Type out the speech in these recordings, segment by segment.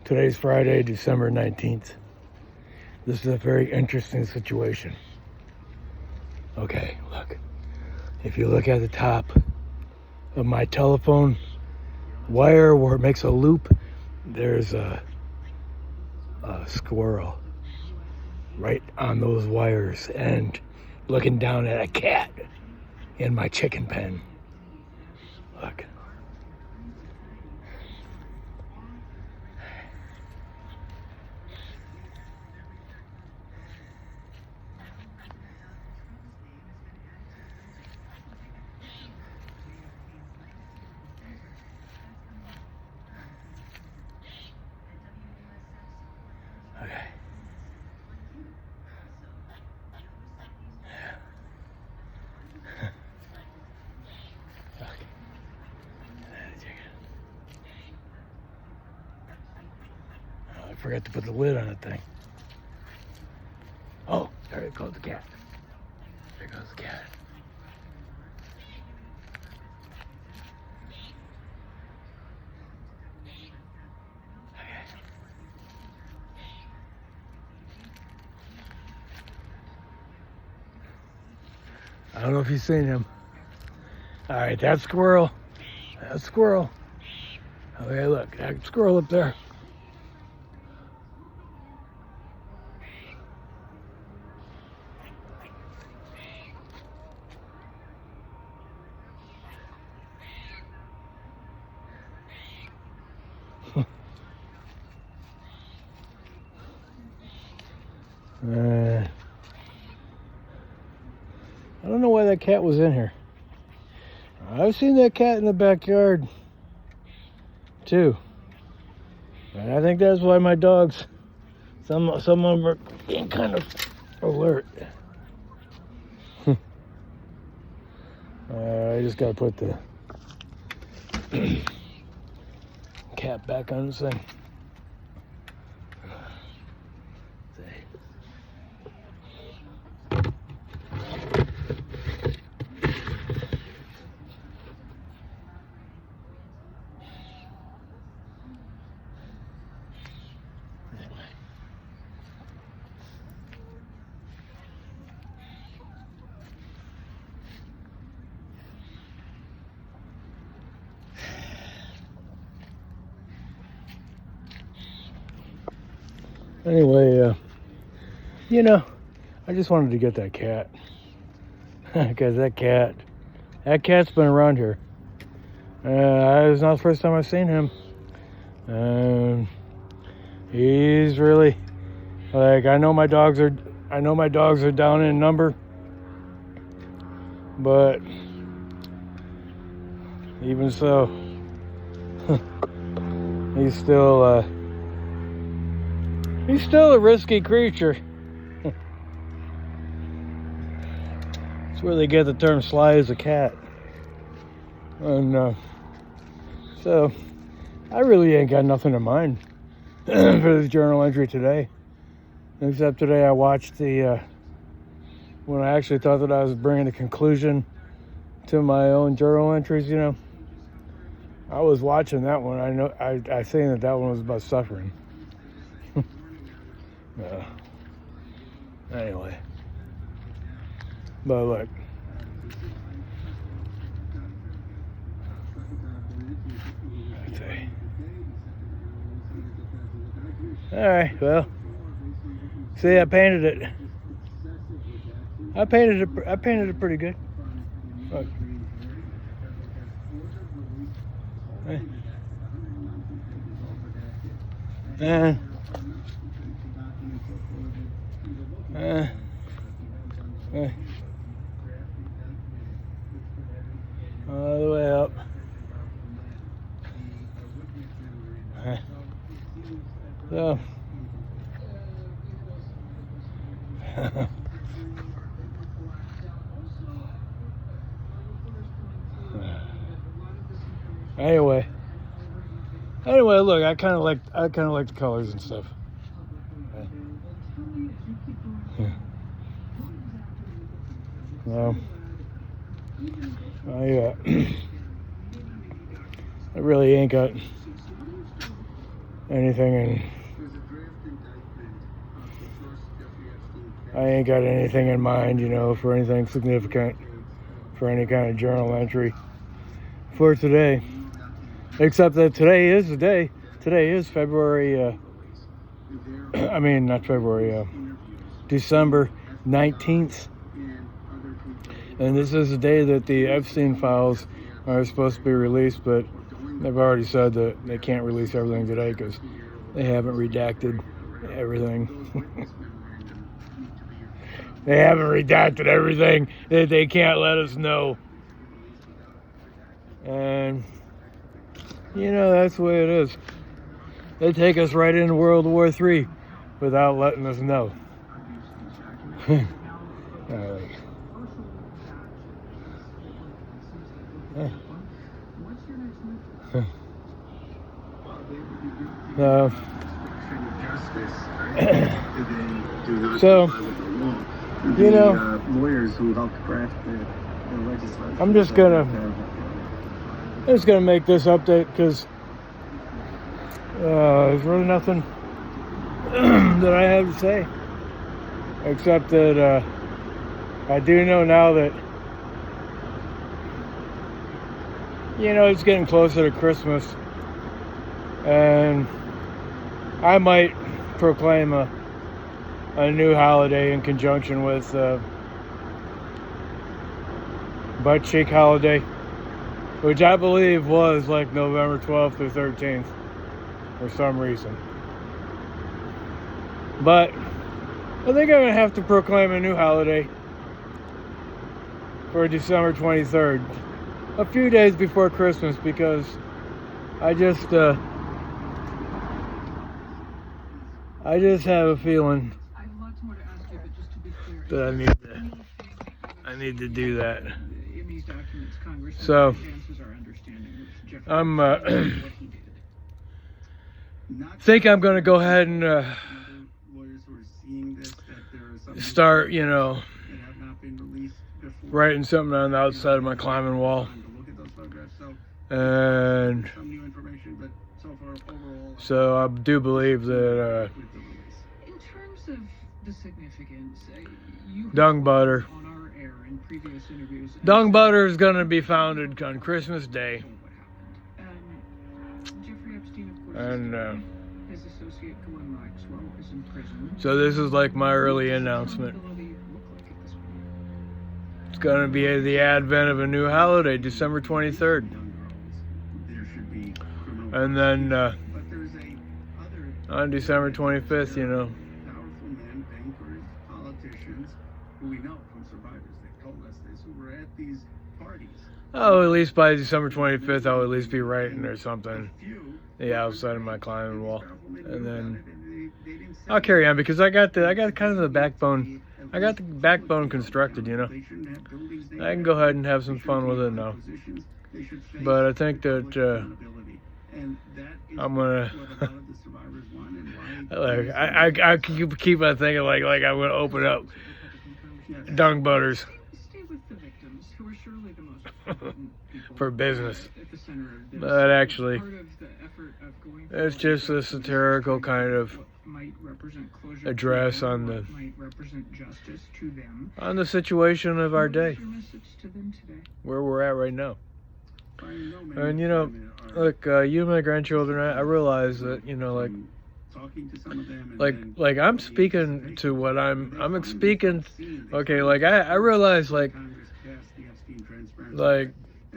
Today's Friday, December 19th. This is a very interesting situation. Okay, look. If you look at the top of my telephone wire where it makes a loop, there's a squirrel right on those wires and looking down at a cat in my chicken pen. Look. Okay. I forgot to put the lid on the thing. Oh, there goes the cat. There goes the cat. Okay. I don't know if you've seen him. All right, that's squirrel. That's squirrel. Okay, look, that squirrel up there. I don't know why that cat was in here. I've seen that cat in the backyard too. And I think that's why my dogs, some of them are being kind of alert. I just gotta put the cat back on this thing. Anyway, I just wanted to get that cat. Because that cat's been around here. It's not the first time I've seen him. He's really, like, I know my dogs are down in number. But even so, he's still a risky creature. That's where they get the term sly as a cat. And so I really ain't got nothing in mind for this journal entry today. Except today I watched when I actually thought that I was bringing a conclusion to my own journal entries, I was watching that one. I seen that one was about suffering. Anyway, but look, all right, well, see, I painted it. I painted it pretty good. Look. And all the way up. So anyway, look, I kind of like the colors and stuff. Well, I really ain't got anything, and I ain't got anything in mind, you know, for anything significant, for any kind of journal entry for today. Except that today is the day. Today is February, not February, December 19th. And this is the day that the Epstein files are supposed to be released, but they've already said that they can't release everything today because they haven't redacted everything. They haven't redacted everything that they can't let us know. And, you know, that's the way it is. They take us right into World War III without letting us know. So, you know, lawyers who helped craft the legislation. I'm just gonna make this update because there's really nothing that I have to say, except that I do know now that, you know, it's getting closer to Christmas, and I might proclaim a new holiday in conjunction with Butt Cheek Holiday, which I believe was like November 12th or 13th for some reason. But I think I'm going to have to proclaim a new holiday for December 23rd, a few days before Christmas, because I just have a feeling that I need to do that. So I'm think I'm going to go ahead and start, you know, writing something on the outside of my climbing wall. And so I do believe that in terms of the significance, dungbutter. Dungbutter is going to be founded on Christmas Day. Jeffrey Epstein, of course, and his associate Glenn Maxwell is in prison. So this is like my early announcement. It's going to be the advent of a new holiday, December 23rd. And then on December 25th, you know, powerful men, bankers, politicians, who we know from survivors, they've told us this, who were at these parties. Oh, at least by December 25th, I'll at least be writing or something. The outside of my climbing wall, and then I'll carry on because I got kind of the backbone. I got the backbone constructed, you know. I can go ahead and have some fun with it now. But I think that I'm gonna. I keep on thinking like I'm gonna open up dungbutters for business, but actually it's just a satirical kind of address on the situation of our day, where we're at right now. And you know, look, you and my grandchildren, I realize that, you know, like I'm speaking to what I'm speaking. Okay, like I realize like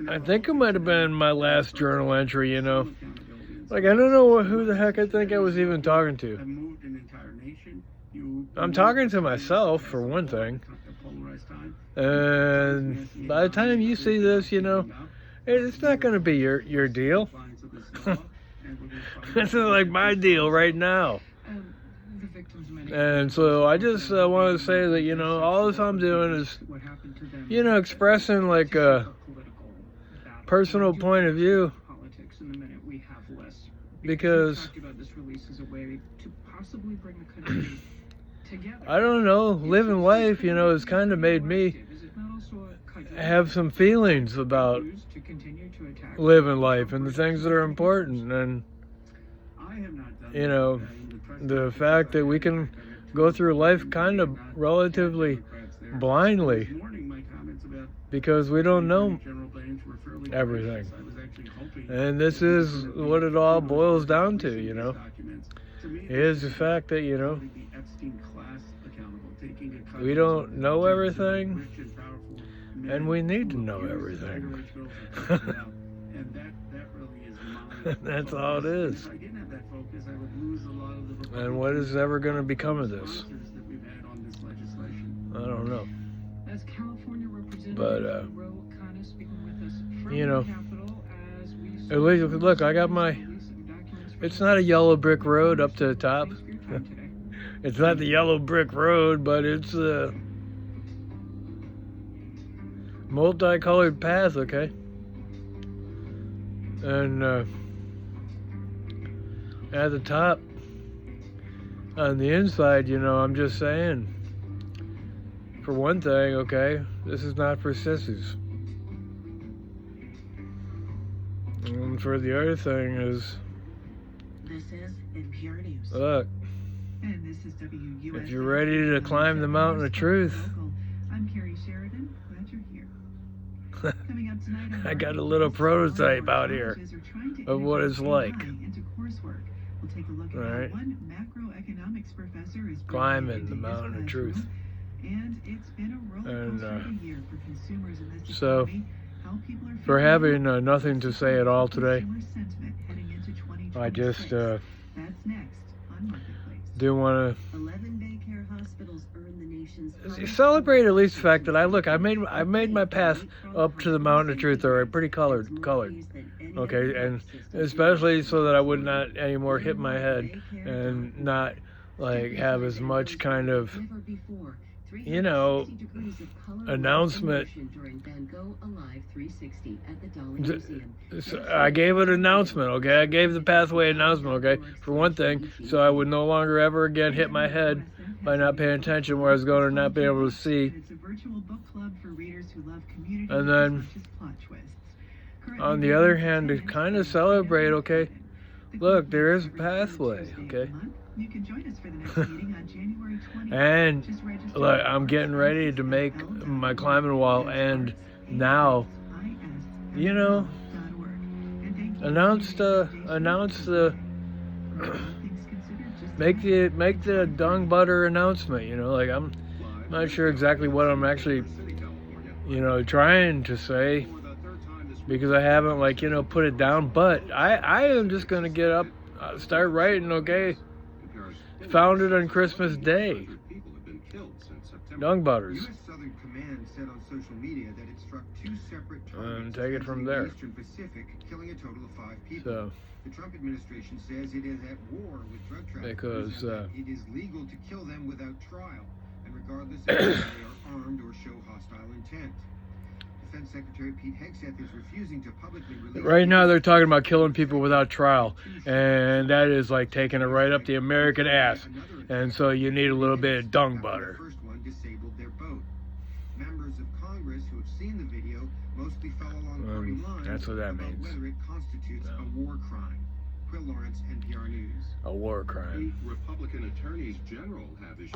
I think it might have been my last journal entry, you know. Like, I don't know who the heck I think I was even talking to. I'm talking to myself, for one thing. And by the time you see this, you know, it's not going to be your deal. This is like my deal right now. And so I just want to say that, you know, all this I'm doing is, you know, expressing like a personal point of view, because I don't know, living life, you know, has kind of made me have some feelings about living life and the things that are important. And I have not done you know, the fact that we can go through life kind of relatively blindly because we don't know everything. And this is what it all boils down to, you know. Is the fact that, you know, we don't know everything, and we need to know everything. That's all it is. And what is ever going to become of this? I don't know. But, you know, at least, look, I got my, it's not a yellow brick road up to the top. It's not the yellow brick road, but it's a multicolored path, okay? And at the top, on the inside, you know, I'm just saying, for one thing, okay, this is not for sissies. And for the other thing is, this is NPR News. Look, And this is WUSA. if you're ready to climb the mountain of truth, I'm Carrie Sheridan. Glad you're here. Coming up tonight, I got a little prototype out here of what it's like. Into coursework. We'll take a look at All right. how one macroeconomics professor is Climbing the mountain of truth. And it's been a roller coaster of a year for consumers in this So, economy. How people are for feeling having nothing to say at all today, consumer sentiment heading into 2026. I just That's next on Marketplace. do want 11 daycare hospitals earn the nation's to celebrate at least the fact that I made my path up to the mountain of truth already pretty colored, okay, and especially so that I would not anymore hit my head and not like have as much kind of, you know, announcement. I gave an announcement, okay? I gave the pathway announcement, okay? For one thing, so I would no longer ever again hit my head by not paying attention where I was going or not being able to see. And then, on the other hand, to kind of celebrate, okay? Look, there is a pathway, okay? You can join us for the next meeting on January 20th. And look, I'm getting ready to make my climbing wall, and now, you know, announce the make the dungbutter announcement. You know, like I'm not sure exactly what I'm actually, you know, trying to say because I haven't, like, you know, put it down. But I am just gonna get up, start writing. Okay. Founded on Christmas Day. Dungbutters. U.S. Southern Command said on social media that it struck 2 separate targets take it from there. in the Eastern Pacific, killing a total of 5 people. So, the Trump administration says it is at war with drug traffickers because and that it is legal to kill them without trial, and regardless of whether they are armed or show hostile intent. Defense Secretary Pete Hegseth is refusing to publicly release. right now they're talking about killing people without trial, and that is like taking it right up the American ass. And so you need a little bit of dung butter. The first one disabled their boat. Members of Congress who have seen the video mostly fell along party lines. That's what that about means. Whether it constitutes a war crime. Quill Lawrence, NPR News. A war crime. Republican attorneys general have issued